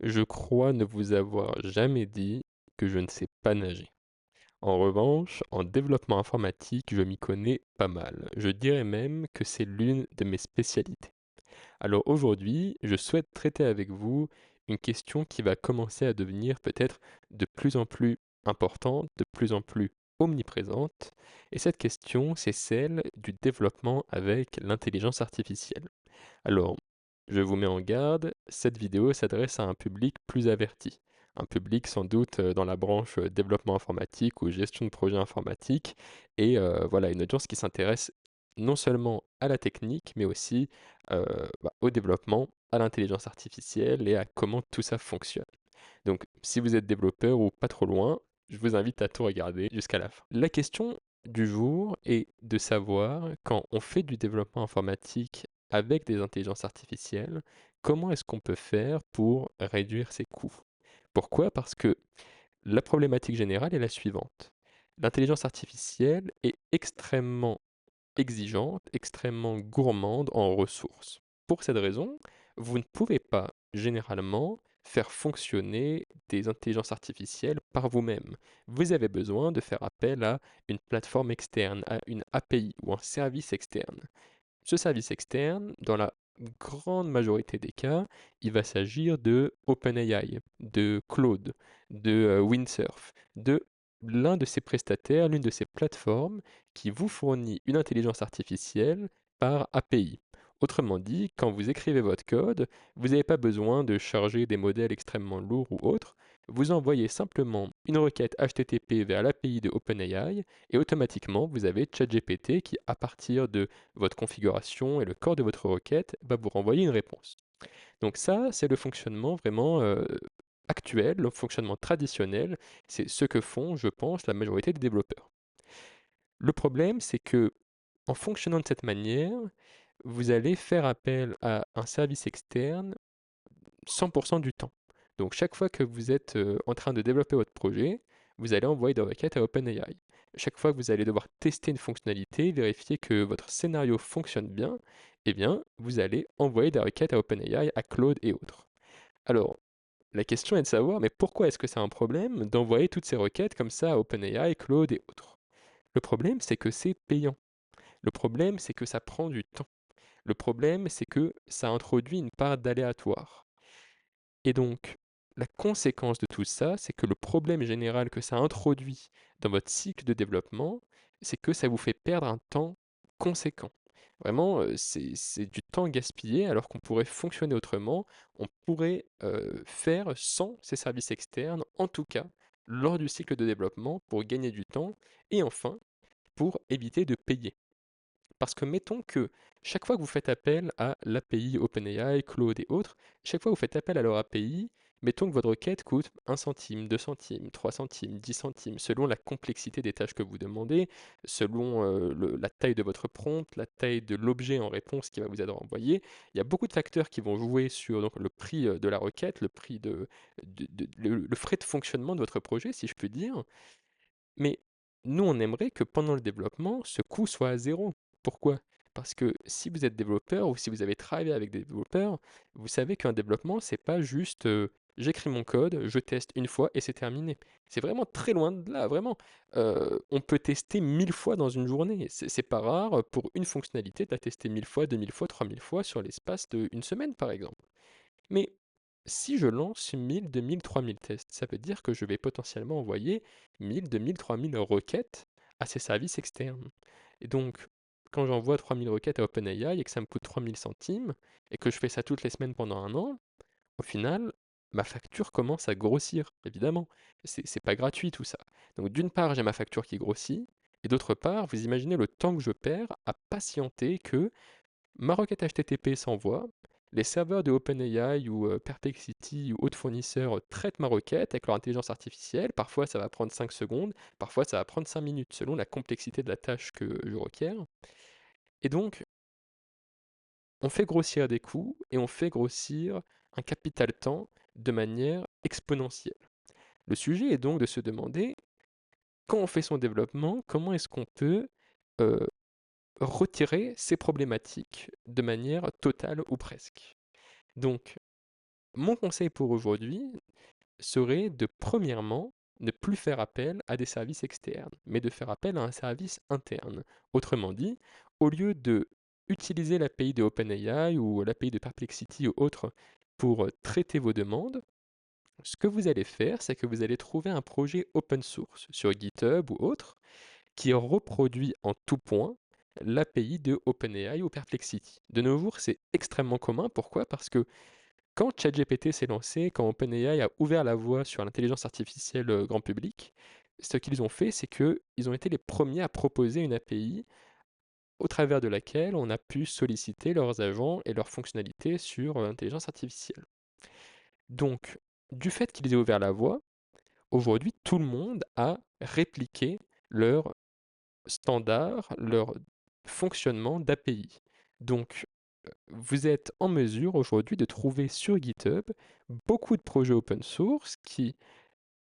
Je crois ne vous avoir jamais dit que je ne sais pas nager. En revanche, en développement informatique, je m'y connais pas mal. Je dirais même que c'est l'une de mes spécialités. Alors aujourd'hui, je souhaite traiter avec vous une question qui va commencer à devenir peut-être de plus en plus importante, de plus en plus omniprésente. Et cette question, c'est celle du développement avec l'intelligence artificielle. Alors, je vous mets en garde, cette vidéo s'adresse à un public plus averti. Un public sans doute dans la branche développement informatique ou gestion de projet informatique. Et voilà, une audience qui s'intéresse non seulement à la technique, mais aussi au développement, à l'intelligence artificielle et à comment tout ça fonctionne. Donc, si vous êtes développeur ou pas trop loin, je vous invite à tout regarder jusqu'à la fin. La question du jour est de savoir, quand on fait du développement informatique avec des intelligences artificielles, comment est-ce qu'on peut faire pour réduire ses coûts? Pourquoi? Parce que la problématique générale est la suivante. L'intelligence artificielle est extrêmement exigeante, extrêmement gourmande en ressources. Pour cette raison, vous ne pouvez pas généralement faire fonctionner des intelligences artificielles par vous-même. Vous avez besoin de faire appel à une plateforme externe, à une API ou un service externe. Ce service externe, dans la grande majorité des cas, il va s'agir de OpenAI, de Claude, de Windsurf, de l'un de ces prestataires, l'une de ces plateformes qui vous fournit une intelligence artificielle par API. Autrement dit, quand vous écrivez votre code, vous n'avez pas besoin de charger des modèles extrêmement lourds ou autres. Vous envoyez simplement une requête HTTP vers l'API de OpenAI et automatiquement vous avez ChatGPT qui, à partir de votre configuration et le corps de votre requête, va vous renvoyer une réponse. Donc ça, c'est le fonctionnement vraiment actuel, le fonctionnement traditionnel. C'est ce que font, je pense, la majorité des développeurs. Le problème, c'est que en fonctionnant de cette manière, vous allez faire appel à un service externe 100% du temps. Donc chaque fois que vous êtes en train de développer votre projet, vous allez envoyer des requêtes à OpenAI. Chaque fois que vous allez devoir tester une fonctionnalité, vérifier que votre scénario fonctionne bien, eh bien, vous allez envoyer des requêtes à OpenAI, à Claude et autres. Alors, la question est de savoir, mais pourquoi est-ce que c'est un problème d'envoyer toutes ces requêtes comme ça à OpenAI, Claude et autres? Le problème, c'est que c'est payant. Le problème, c'est que ça prend du temps. Le problème, c'est que ça introduit une part d'aléatoire. Et donc, la conséquence de tout ça, c'est que le problème général que ça introduit dans votre cycle de développement, c'est que ça vous fait perdre un temps conséquent. Vraiment, c'est du temps gaspillé alors qu'on pourrait fonctionner autrement. On pourrait faire sans ces services externes, en tout cas lors du cycle de développement, pour gagner du temps et enfin pour éviter de payer. Parce que mettons que chaque fois que vous faites appel à l'API OpenAI, Claude et autres, chaque fois que vous faites appel à leur API, mettons que votre requête coûte 1 centime, 2 centimes, 3 centimes, 10 centimes, selon la complexité des tâches que vous demandez, selon la taille de votre prompt, la taille de l'objet en réponse qui va vous être envoyé. Il y a beaucoup de facteurs qui vont jouer sur donc, le prix de la requête, le prix le frais de fonctionnement de votre projet, si je peux dire. Mais nous, on aimerait que pendant le développement, ce coût soit à zéro. Pourquoi? Parce que si vous êtes développeur ou si vous avez travaillé avec des développeurs, vous savez qu'un développement, c'est pas juste j'écris mon code, je teste une fois et c'est terminé. C'est vraiment très loin de là, vraiment. On peut tester 1000 fois dans une journée. C'est pas rare pour une fonctionnalité de la tester 1000 fois, 2000 fois, 3000 fois sur l'espace d'une semaine, par exemple. Mais si je lance 1000, 2000, 3000 tests, ça veut dire que je vais potentiellement envoyer 1000, 2000, 3000 requêtes à ces services externes. Et donc, quand j'envoie 3000 requêtes à OpenAI et que ça me coûte 3000 centimes, et que je fais ça toutes les semaines pendant un an, au final, ma facture commence à grossir, évidemment. C'est pas gratuit tout ça. Donc d'une part, j'ai ma facture qui grossit, et d'autre part, vous imaginez le temps que je perds à patienter que ma requête HTTP s'envoie, les serveurs de OpenAI ou Perplexity ou autres fournisseurs traitent ma requête avec leur intelligence artificielle. Parfois, ça va prendre 5 secondes, parfois, ça va prendre 5 minutes, selon la complexité de la tâche que je requiers. Et donc, on fait grossir des coûts et on fait grossir un capital temps de manière exponentielle. Le sujet est donc de se demander, quand on fait son développement, comment est-ce qu'on peut euh, retirer ces problématiques de manière totale ou presque. Donc, mon conseil pour aujourd'hui serait de premièrement ne plus faire appel à des services externes, mais de faire appel à un service interne. Autrement dit, au lieu de utiliser l'API de OpenAI ou l'API de Perplexity ou autre pour traiter vos demandes, ce que vous allez faire, c'est que vous allez trouver un projet open source sur GitHub ou autre qui reproduit en tout point l'API de OpenAI ou Perplexity. De nos jours, c'est extrêmement commun. Pourquoi? Parce que quand ChatGPT s'est lancé, quand OpenAI a ouvert la voie sur l'intelligence artificielle grand public, ce qu'ils ont fait, c'est qu'ils ont été les premiers à proposer une API au travers de laquelle on a pu solliciter leurs agents et leurs fonctionnalités sur l'intelligence artificielle. Donc, du fait qu'ils aient ouvert la voie, aujourd'hui, tout le monde a répliqué leur standard, leur fonctionnement d'API. Donc, vous êtes en mesure aujourd'hui de trouver sur GitHub beaucoup de projets open source qui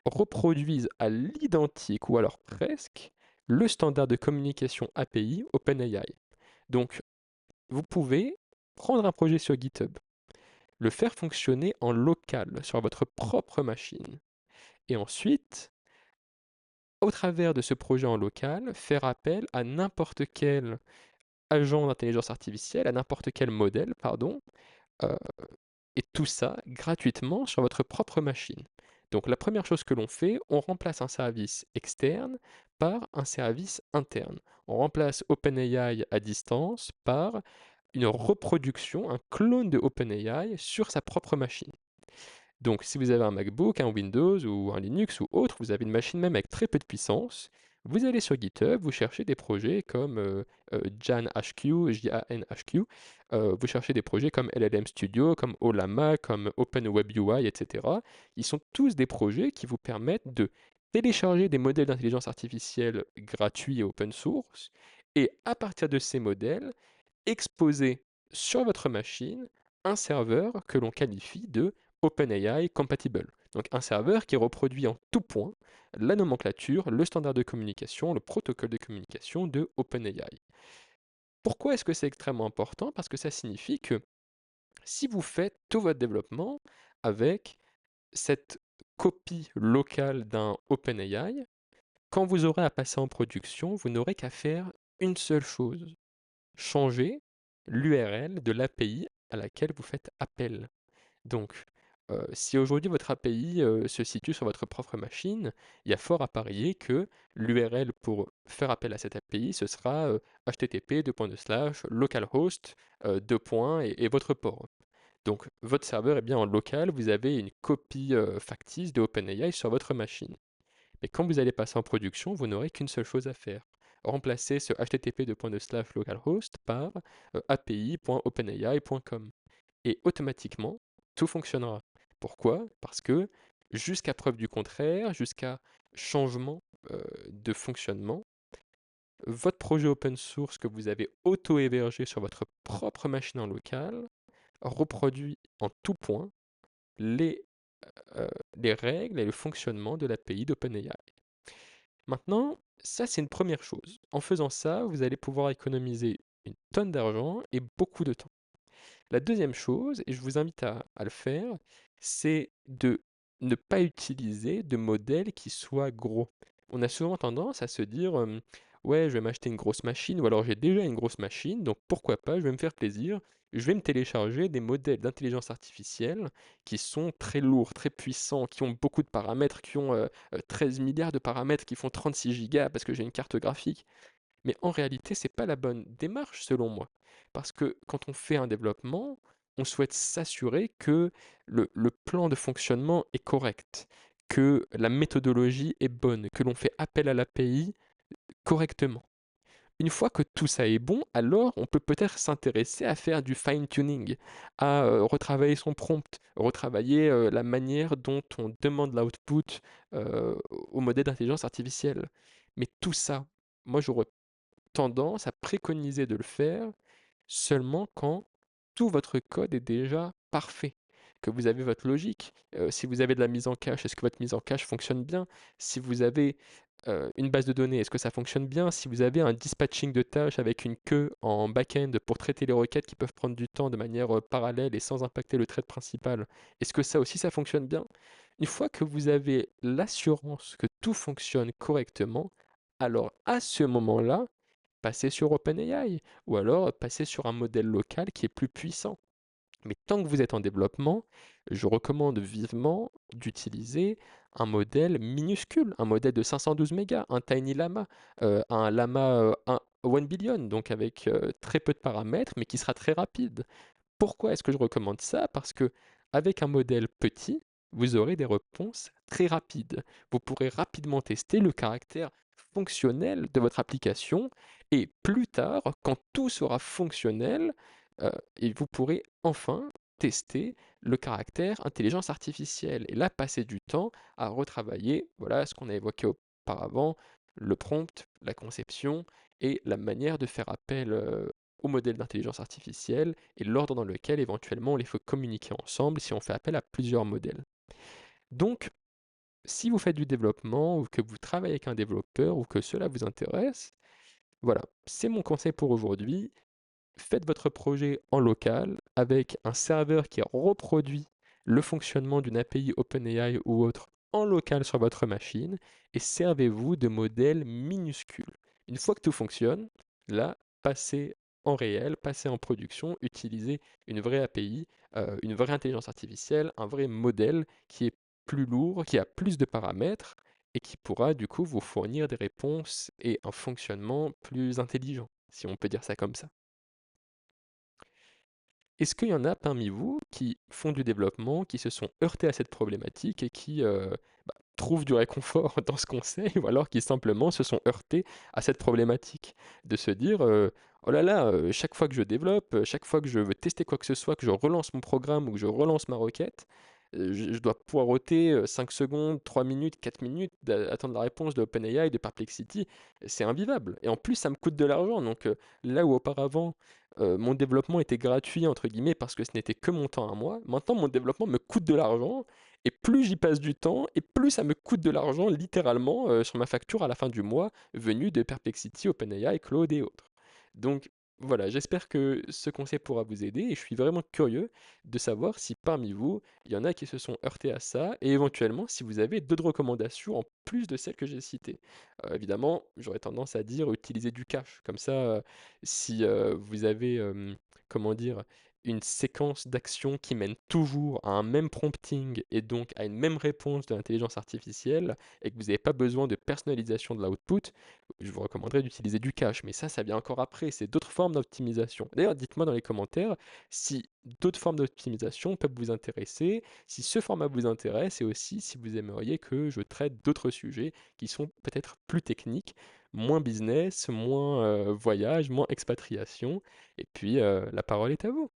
reproduisent à l'identique ou alors presque le standard de communication API OpenAI. Donc, vous pouvez prendre un projet sur GitHub, le faire fonctionner en local sur votre propre machine, et ensuite, au travers de ce projet en local, faire appel à n'importe quel agent d'intelligence artificielle, à n'importe quel modèle, pardon, euh, et tout ça gratuitement sur votre propre machine. Donc la première chose que l'on fait, on remplace un service externe par un service interne. On remplace OpenAI à distance par une reproduction, un clone de OpenAI sur sa propre machine. Donc si vous avez un MacBook, un Windows ou un Linux ou autre, vous avez une machine même avec très peu de puissance, vous allez sur GitHub, vous cherchez des projets comme JanHQ, J-A-N-H-Q, vous cherchez des projets comme LLM Studio, comme Olama, comme OpenWebUI, etc. Ils sont tous des projets qui vous permettent de télécharger des modèles d'intelligence artificielle gratuits et open source, et à partir de ces modèles, exposer sur votre machine un serveur que l'on qualifie de OpenAI Compatible. Donc un serveur qui reproduit en tout point la nomenclature, le standard de communication, le protocole de communication de OpenAI. Pourquoi est-ce que c'est extrêmement important? Parce que ça signifie que si vous faites tout votre développement avec cette copie locale d'un OpenAI, quand vous aurez à passer en production, vous n'aurez qu'à faire une seule chose: changer l'URL de l'API à laquelle vous faites appel. Donc, si aujourd'hui votre API se situe sur votre propre machine, il y a fort à parier que l'URL pour faire appel à cette API, ce sera http://localhost et votre port. Donc, votre serveur est bien en local, vous avez une copie factice de OpenAI sur votre machine. Mais quand vous allez passer en production, vous n'aurez qu'une seule chose à faire: remplacer ce http://localhost par api.openai.com. Et automatiquement, tout fonctionnera. Pourquoi? Parce que jusqu'à preuve du contraire, jusqu'à changement de fonctionnement, votre projet open source que vous avez auto-hébergé sur votre propre machine en local reproduit en tout point les, les règles et le fonctionnement de l'API d'OpenAI. Maintenant, ça c'est une première chose. En faisant ça, vous allez pouvoir économiser une tonne d'argent et beaucoup de temps. La deuxième chose, et je vous invite à le faire, c'est de ne pas utiliser de modèle qui soit gros. On a souvent tendance à se dire ouais, je vais m'acheter une grosse machine, ou alors j'ai déjà une grosse machine, donc pourquoi pas, je vais me faire plaisir, je vais me télécharger des modèles d'intelligence artificielle qui sont très lourds, très puissants, qui ont beaucoup de paramètres, qui ont 13 milliards de paramètres, qui font 36 gigas parce que j'ai une carte graphique. Mais en réalité, c'est pas la bonne démarche selon moi. Parce que quand on fait un développement, on souhaite s'assurer que le plan de fonctionnement est correct, que la méthodologie est bonne, que l'on fait appel à l'API correctement. Une fois que tout ça est bon, alors on peut peut-être s'intéresser à faire du fine-tuning, à retravailler son prompt, retravailler la manière dont on demande l'output au modèle d'intelligence artificielle. Mais tout ça, moi j'aurais tendance à préconiser de le faire seulement quand tout votre code est déjà parfait, que vous avez votre logique. Si vous avez de la mise en cache, est-ce que votre mise en cache fonctionne bien? Si vous avez une base de données, est-ce que ça fonctionne bien? Si vous avez un dispatching de tâches avec une queue en back-end pour traiter les requêtes qui peuvent prendre du temps de manière, parallèle et sans impacter le thread principal, est-ce que ça aussi ça fonctionne bien? Une fois que vous avez l'assurance que tout fonctionne correctement, alors à ce moment-là, passez sur OpenAI ou alors passez sur un modèle local qui est plus puissant. Mais tant que vous êtes en développement, je recommande vivement d'utiliser un modèle minuscule, un modèle de 512 mégas, un Tiny Llama, un Llama 1 billion, donc avec très peu de paramètres, mais qui sera très rapide. Pourquoi est-ce que je recommande ça? Parce que avec un modèle petit, vous aurez des réponses très rapides. Vous pourrez rapidement tester le caractère fonctionnel de votre application et plus tard, quand tout sera fonctionnel, et vous pourrez enfin tester le caractère intelligence artificielle et là passer du temps à retravailler, voilà ce qu'on a évoqué auparavant, le prompt, la conception et la manière de faire appel au modèle d'intelligence artificielle et l'ordre dans lequel éventuellement on les faut communiquer ensemble si on fait appel à plusieurs modèles. Donc, si vous faites du développement ou que vous travaillez avec un développeur ou que cela vous intéresse, voilà, c'est mon conseil pour aujourd'hui. Faites votre projet en local avec un serveur qui reproduit le fonctionnement d'une API OpenAI ou autre en local sur votre machine et servez-vous de modèles minuscules. Une fois que tout fonctionne, là, passez en réel, passez en production, utilisez une vraie API, une vraie intelligence artificielle, un vrai modèle qui est plus lourd, qui a plus de paramètres et qui pourra du coup vous fournir des réponses et un fonctionnement plus intelligent, si on peut dire ça comme ça. Est-ce qu'il y en a parmi vous qui font du développement, qui se sont heurtés à cette problématique et qui trouvent du réconfort dans ce conseil, ou alors qui simplement se sont heurtés à cette problématique de se dire oh là là, chaque fois que je développe, chaque fois que je veux tester quoi que ce soit, que je relance mon programme ou que je relance ma requête, je dois poireauter 5 secondes, 3 minutes, 4 minutes, attendre la réponse de OpenAI, de Perplexity, c'est invivable. Et en plus, ça me coûte de l'argent. Donc là où auparavant, mon développement était gratuit, entre guillemets, parce que ce n'était que mon temps à moi, maintenant mon développement me coûte de l'argent, et plus j'y passe du temps, et plus ça me coûte de l'argent, littéralement, sur ma facture à la fin du mois, venue de Perplexity, OpenAI, Claude et autres. Donc voilà, j'espère que ce conseil pourra vous aider, et je suis vraiment curieux de savoir si parmi vous, il y en a qui se sont heurtés à ça, et éventuellement si vous avez d'autres recommandations en plus de celles que j'ai citées. Évidemment, j'aurais tendance à dire utiliser du cache, comme ça, si vous avez, comment dire, une séquence d'actions qui mène toujours à un même prompting et donc à une même réponse de l'intelligence artificielle et que vous n'avez pas besoin de personnalisation de l'output, je vous recommanderais d'utiliser du cache. Mais ça vient encore après, c'est d'autres formes d'optimisation. D'ailleurs, dites-moi dans les commentaires si d'autres formes d'optimisation peuvent vous intéresser, si ce format vous intéresse et aussi si vous aimeriez que je traite d'autres sujets qui sont peut-être plus techniques, moins business, moins voyage, moins expatriation. Et puis, la parole est à vous.